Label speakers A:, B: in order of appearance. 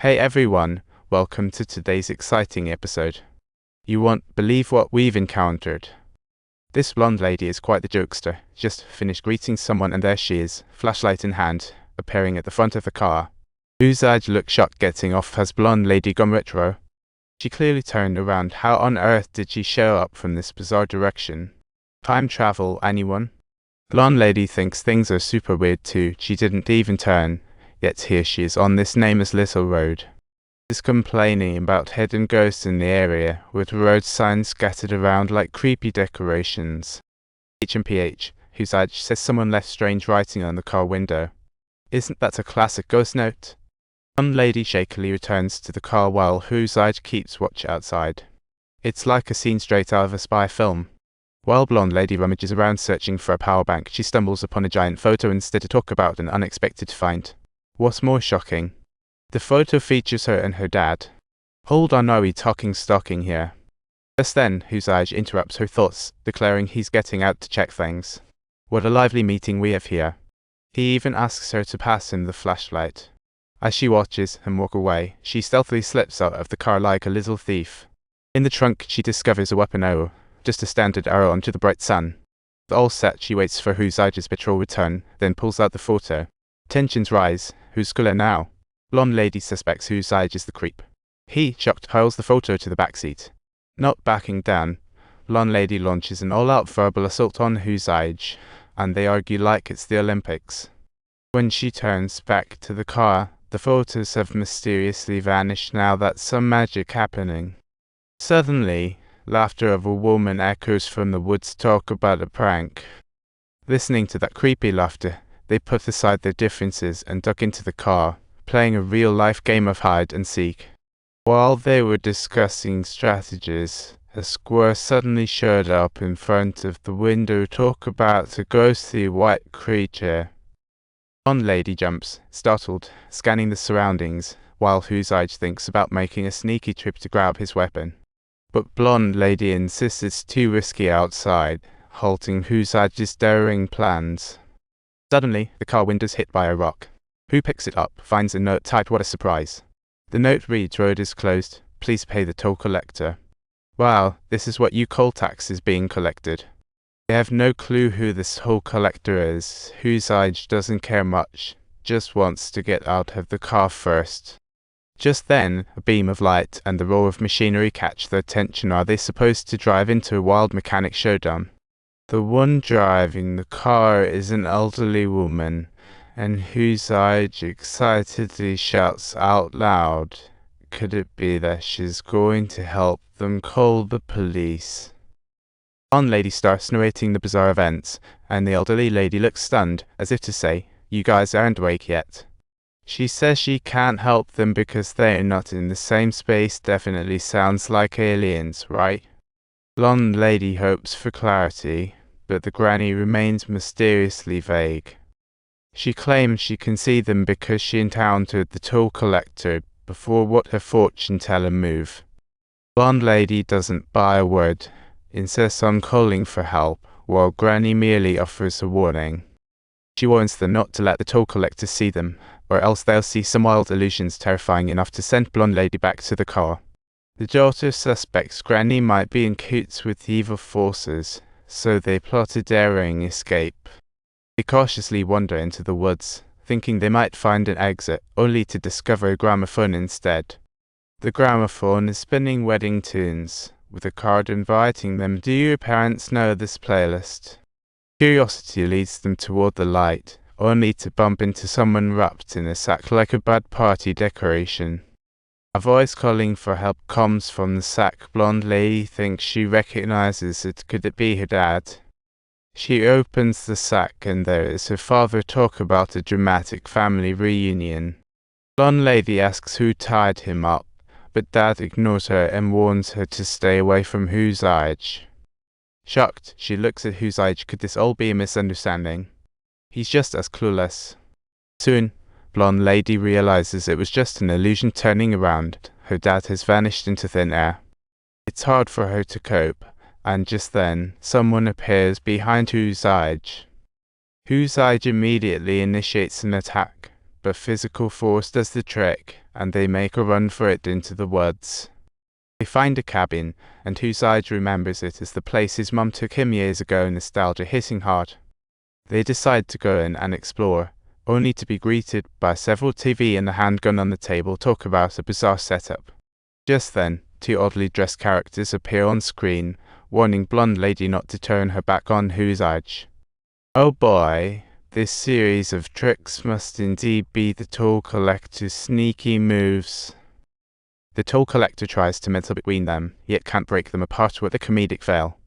A: Hey everyone, welcome to today's exciting episode. You won't believe what we've encountered. This blonde lady is quite the jokester. Just finished greeting someone and there she is, flashlight in hand, appearing at the front of the car. Zige looks shocked getting off. Has blonde lady gone retro? She clearly turned around. How on earth did she show up from this bizarre direction? Time travel, anyone? Blonde lady thinks things are super weird too. She didn't even turn, yet here she is on this nameless little road. Is complaining about hidden ghosts in the area, with road signs scattered around like creepy decorations. H&PH, Zige says someone left strange writing on the car window. Isn't that a classic ghost note? One lady shakily returns to the car while Zige keeps watch outside. It's like a scene straight out of a spy film. While blonde lady rummages around searching for a power bank, she stumbles upon a giant photo instead to talk about an unexpected find. What's more shocking? The photo features her and her dad. Hold on, are we talking stalking here? Just then, Zige interrupts her thoughts, declaring he's getting out to check things. What a lively meeting we have here. He even asks her to pass him the flashlight. As she watches him walk away, she stealthily slips out of the car like a little thief. In the trunk, she discovers a weapon arrow, just a standard arrow onto the bright sun. With all set, she waits for Zige's patrol return, then pulls out the photo. Tensions rise. Who's cooler now? Blonde lady suspects Zige is the creep. He, shocked, hurls the photo to the backseat. Not backing down, blonde lady launches an all-out verbal assault on Zige, and they argue like it's the Olympics. When she turns back to the car, the photos have mysteriously vanished. Now that's some magic happening. Suddenly, laughter of a woman echoes from the woods. Talk about a prank. Listening to that creepy laughter, they put aside their differences and duck into the car, playing a real-life game of hide and seek. While they were discussing strategies, a squirrel suddenly showed up in front of the window. Talk about a ghostly white creature. Blonde lady jumps, startled, scanning the surroundings, while Zige thinks about making a sneaky trip to grab his weapon. But blonde lady insists it's too risky outside, halting Zige's daring plans. Suddenly, the car window's hit by a rock. Who picks it up, finds a note typed. What a surprise. The note reads, road is closed, please pay the toll collector. Wow, this is what you call taxes being collected. They have no clue who this toll collector is. Zige doesn't care much, just wants to get out of the car first. Just then, a beam of light and the roar of machinery catch their attention. Are they supposed to drive into a wild mechanic showdown? The one driving the car is an elderly woman, and Zige excitedly shouts out loud, could it be that she's going to help them call the police? Blonde lady starts narrating the bizarre events, and the elderly lady looks stunned, as if to say, you guys aren't awake yet. She says she can't help them because they're not in the same space. Definitely sounds like aliens, right? Blonde lady hopes for clarity, but the granny remains mysteriously vague. She claims she can see them because she encountered the toll collector before what her fortune teller move. Blonde lady doesn't buy a word, insists on calling for help, while granny merely offers a warning. She warns them not to let the toll collector see them, or else they'll see some wild illusions terrifying enough to send blonde lady back to the car. The daughter suspects granny might be in cahoots with evil forces, so they plot a daring escape. They cautiously wander into the woods, thinking they might find an exit, only to discover a gramophone instead. The gramophone is spinning wedding tunes, with a card inviting them. Do your parents know this playlist? Curiosity leads them toward the light, only to bump into someone wrapped in a sack like a bad party decoration. A voice calling for help comes from the sack. Blonde lady thinks she recognizes it. Could it be her dad? She opens the sack and there is her father. Talk about a dramatic family reunion. Blonde lady asks who tied him up, but dad ignores her and warns her to stay away from Zige. Shocked, she looks at Zige. Could this all be a misunderstanding? He's just as clueless. Soon, blonde lady realizes it was just an illusion. Turning around, her dad has vanished into thin air. It's hard for her to cope, and just then, someone appears behind Zige. Zige immediately initiates an attack, but physical force does the trick, and they make a run for it into the woods. They find a cabin, and Zige remembers it as the place his mum took him years ago, nostalgia hitting hard. They decide to go in and explore, only to be greeted by several TV and the handgun on the table talk about a bizarre setup. Just then, two oddly dressed characters appear on screen, warning blonde lady not to turn her back on Zige. Oh boy, this series of tricks must indeed be the toll collector's sneaky moves. The toll collector tries to meddle between them, yet can't break them apart with a comedic fail.